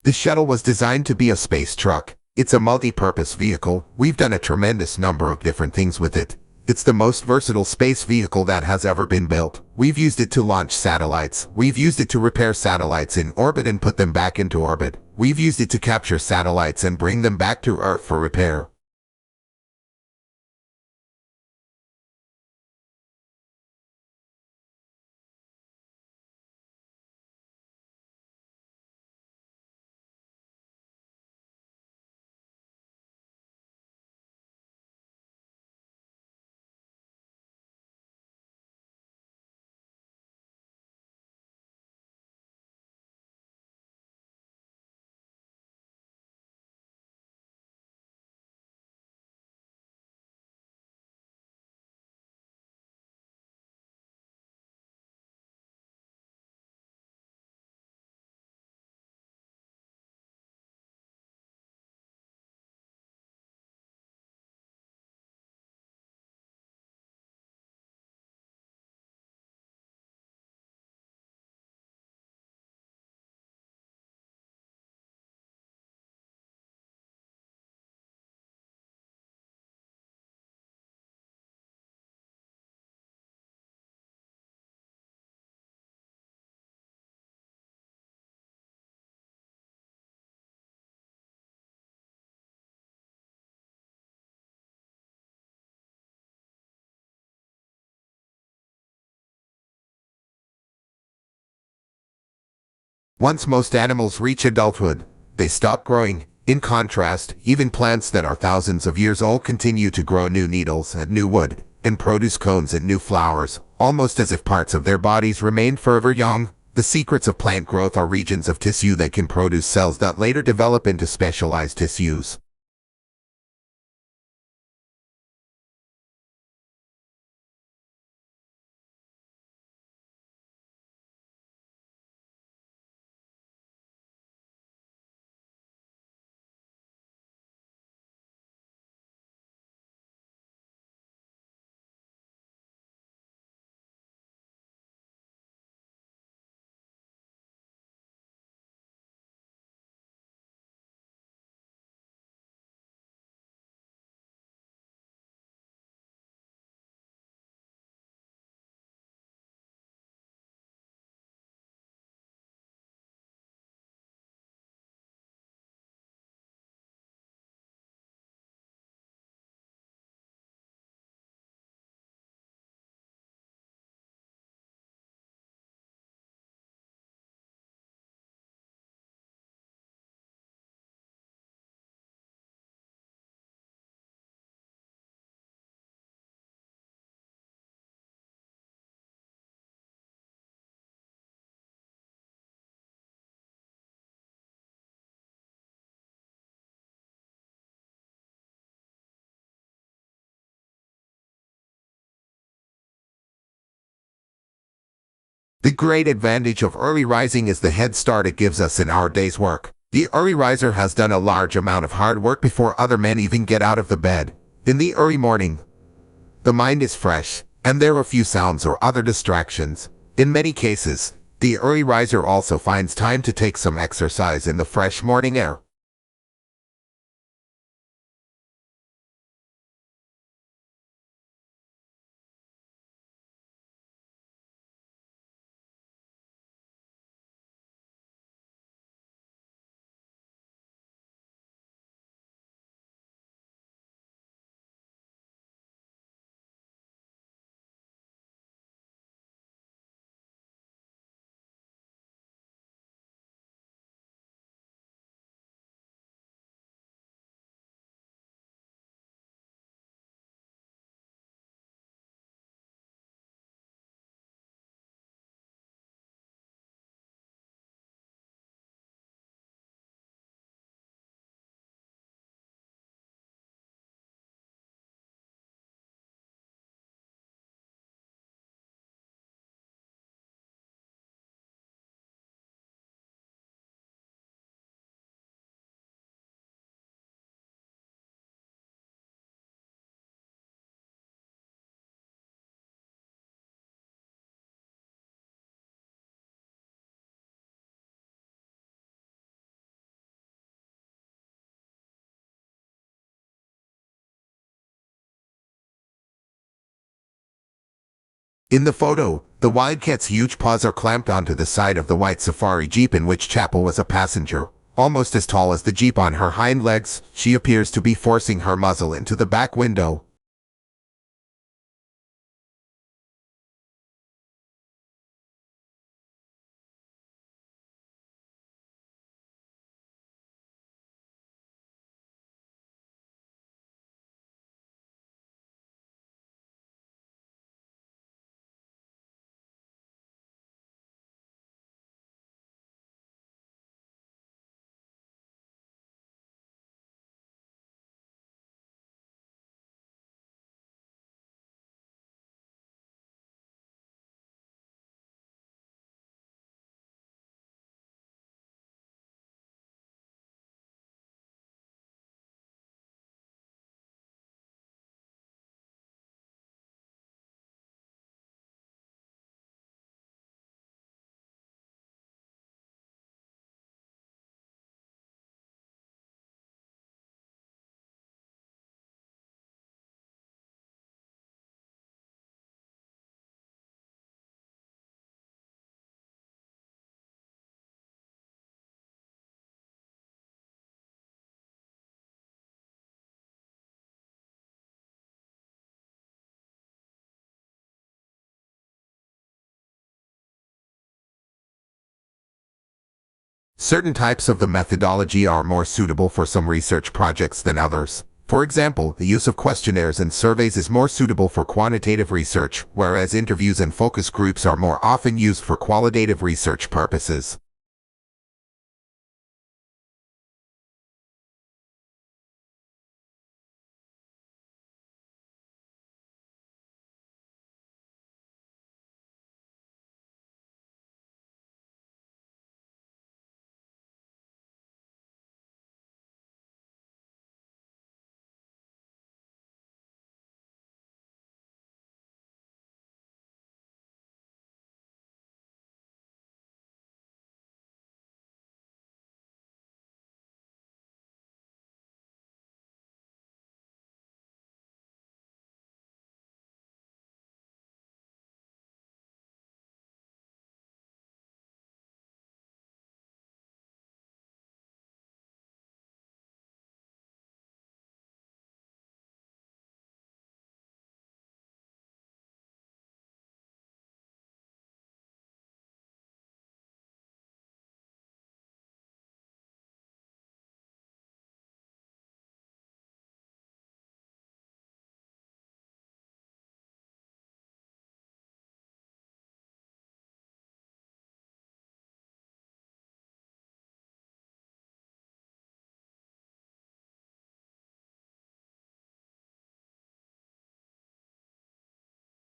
The shuttle was designed to be a space truck. It's a multi-purpose vehicle. We've done a tremendous number of different things with it. It's the most versatile space vehicle that has ever been built. We've used it to launch satellites. We've used it to repair satellites in orbit and put them back into orbit. We've used it to capture satellites and bring them back to Earth for repair. Once most animals reach adulthood, they stop growing. In contrast, even plants that are thousands of years old continue to grow new needles and new wood, and produce cones and new flowers, almost as if parts of their bodies remain forever young. The secrets of plant growth are regions of tissue that can produce cells that later develop into specialized tissues. The great advantage of early rising is the head start it gives us in our day's work. The early riser has done a large amount of hard work before other men even get out of the bed. In the early morning, the mind is fresh, and there are few sounds or other distractions. In many cases, the early riser also finds time to take some exercise in the fresh morning air. In the photo, the wildcat's huge paws are clamped onto the side of the white safari jeep in which Chapel was a passenger. Almost as tall as the jeep on her hind legs, she appears to be forcing her muzzle into the back window. Certain types of the methodology are more suitable for some research projects than others. For example, the use of questionnaires and surveys is more suitable for quantitative research, whereas interviews and focus groups are more often used for qualitative research purposes.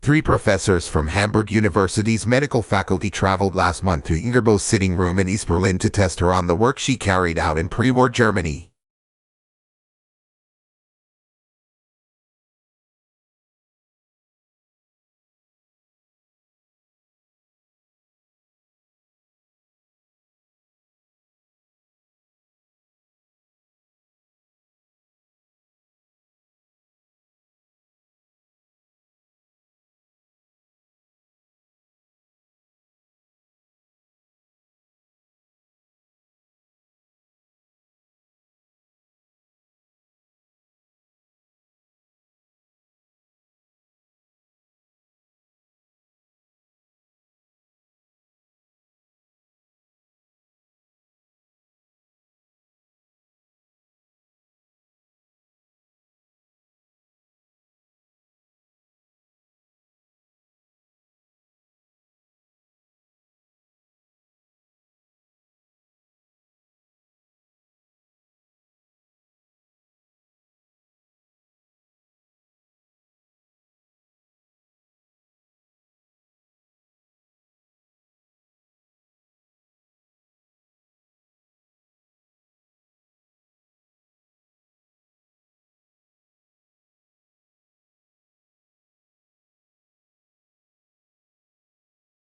Three professors from Hamburg University's medical faculty traveled last month to Ingerbo's sitting room in East Berlin to test her on the work she carried out in pre-war Germany.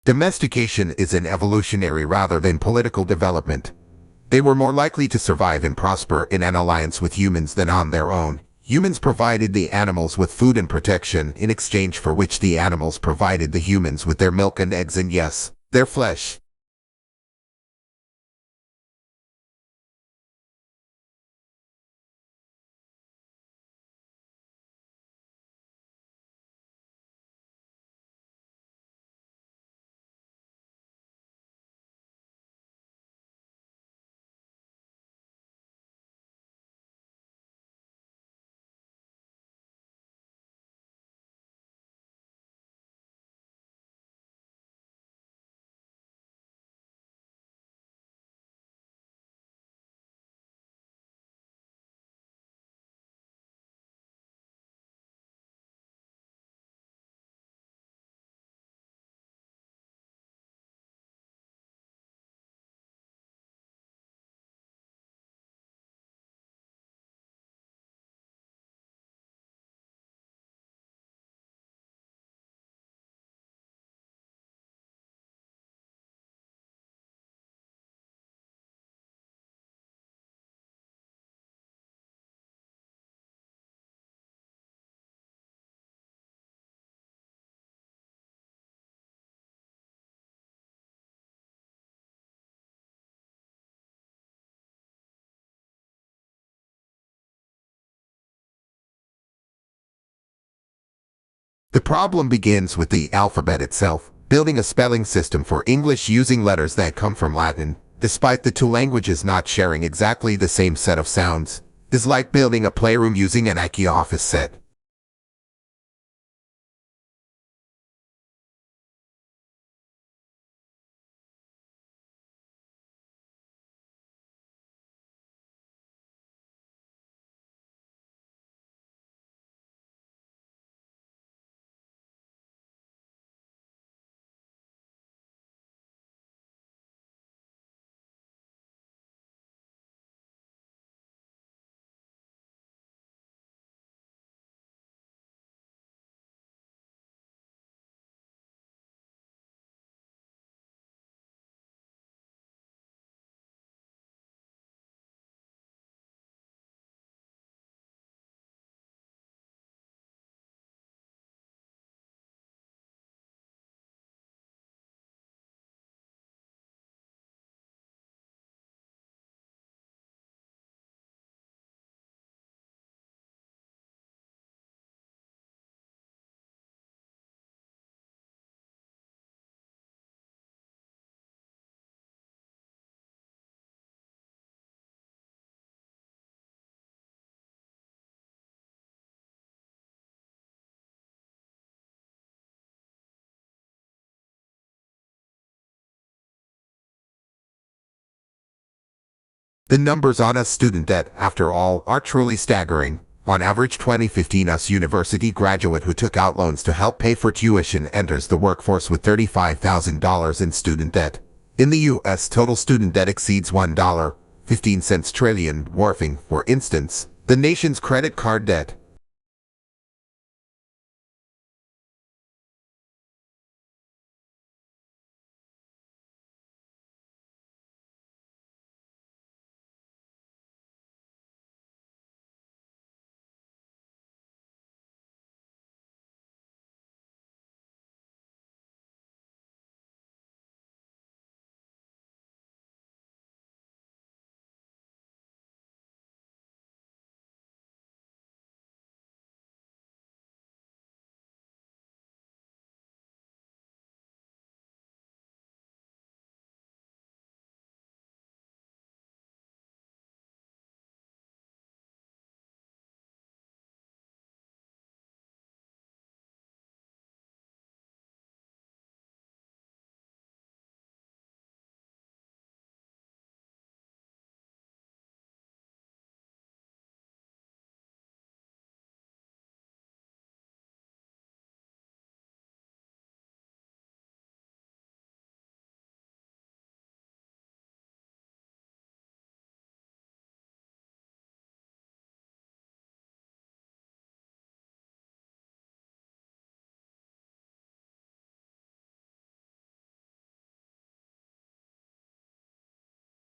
Domestication is an evolutionary rather than political development. They were more likely to survive and prosper in an alliance with humans than on their own. Humans provided the animals with food and protection, in exchange for which the animals provided the humans with their milk and eggs and, yes, their flesh. The problem begins with the alphabet itself. Building a spelling system for English using letters that come from Latin, despite the two languages not sharing exactly the same set of sounds, is like building a playroom using an IKEA office set. The numbers on us student debt, after all, are truly staggering. On average, 2015 US university graduate who took out loans to help pay for tuition enters the workforce with $35,000 in student debt. In the US, total student debt exceeds $1.15 trillion, dwarfing, for instance, the nation's credit card debt.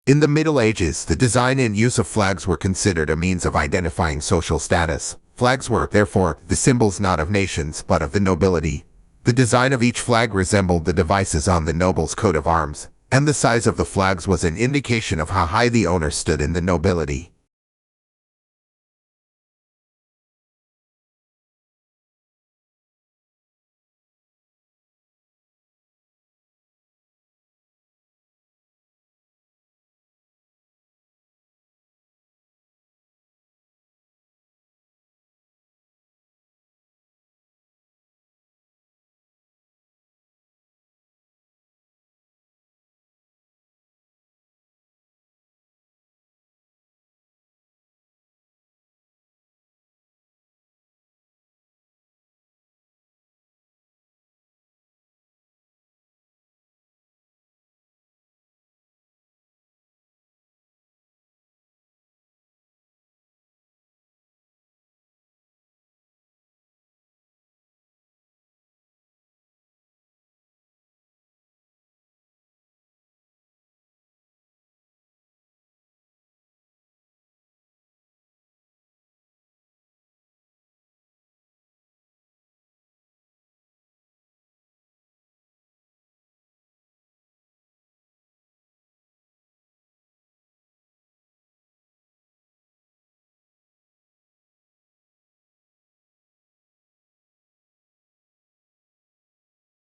In the Middle Ages, the design and use of flags were considered a means of identifying social status. Flags were, therefore, the symbols not of nations, but of the nobility. The design of each flag resembled the devices on the noble's coat of arms, and the size of the flags was an indication of how high the owner stood in the nobility.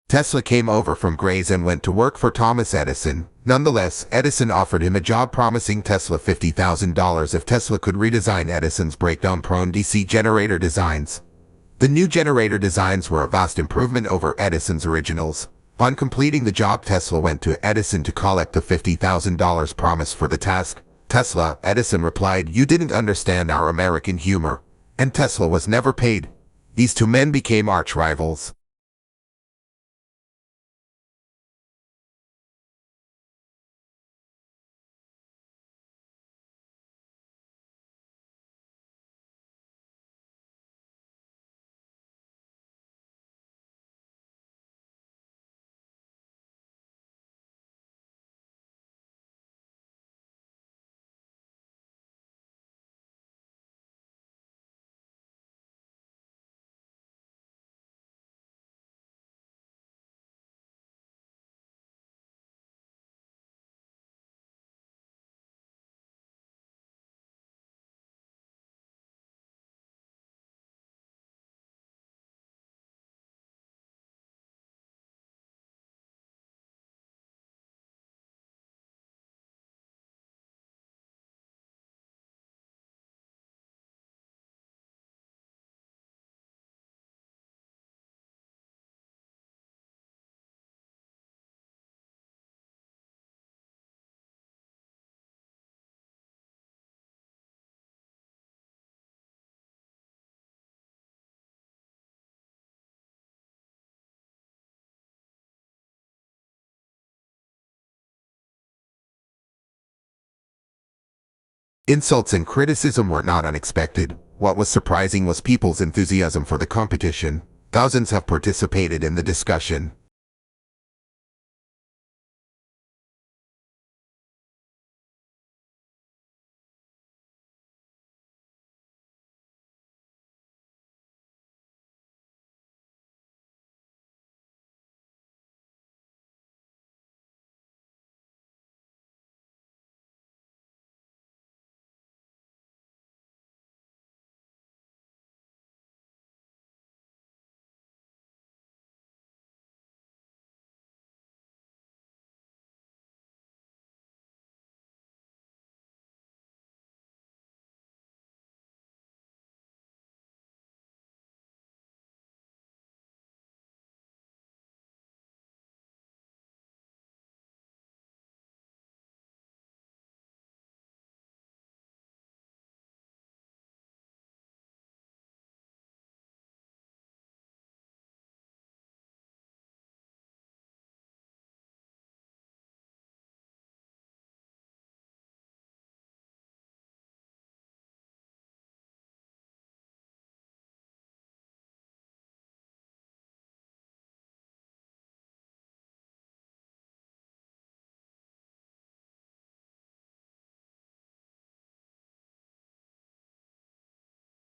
Tesla came over from Grays and went to work for Thomas Edison. Nonetheless, Edison offered him a job promising Tesla $50,000 if Tesla could redesign Edison's breakdown-prone DC generator designs. The new generator designs were a vast improvement over Edison's originals. On completing the job, Tesla went to Edison to collect the $50,000 promised for the task. Edison replied, "You didn't understand our American humor." And Tesla was never paid. These two men became arch rivals. Insults and criticism were not unexpected. What was surprising was people's enthusiasm for the competition. Thousands have participated in the discussion.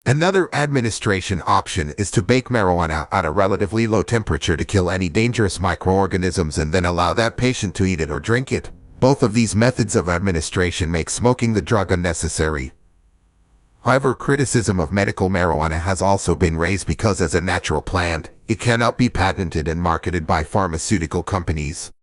Another administration option is to bake marijuana at a relatively low temperature to kill any dangerous microorganisms and then allow that patient to eat it or drink it. Both of these methods of administration make smoking the drug unnecessary. However, criticism of medical marijuana has also been raised because as a natural plant, it cannot be patented and marketed by pharmaceutical companies.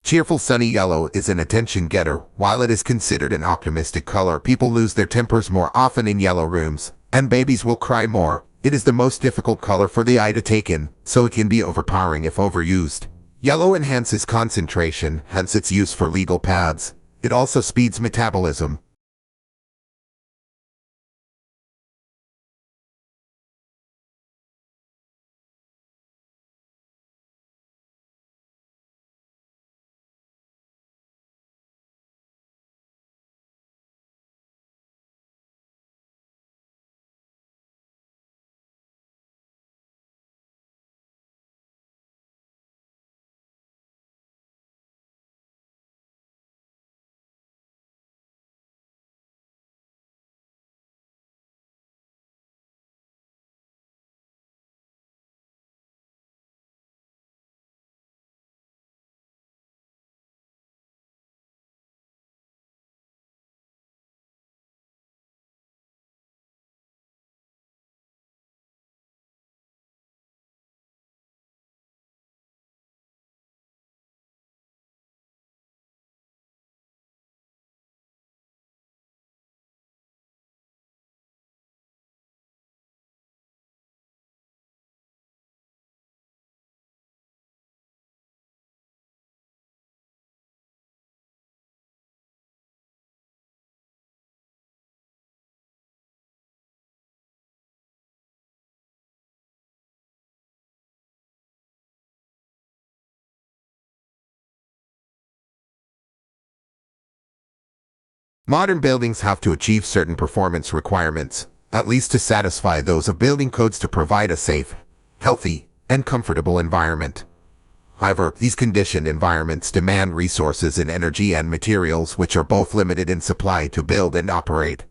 Cheerful sunny yellow is an attention getter. While it is considered an optimistic color, people lose their tempers more often in yellow rooms, and babies will cry more. It is the most difficult color for the eye to take in, so it can be overpowering if overused. Yellow enhances concentration, hence its use for legal pads. It also speeds metabolism. Modern buildings have to achieve certain performance requirements, at least to satisfy those of building codes to provide a safe, healthy, and comfortable environment. However, these conditioned environments demand resources in energy and materials which are both limited in supply to build and operate.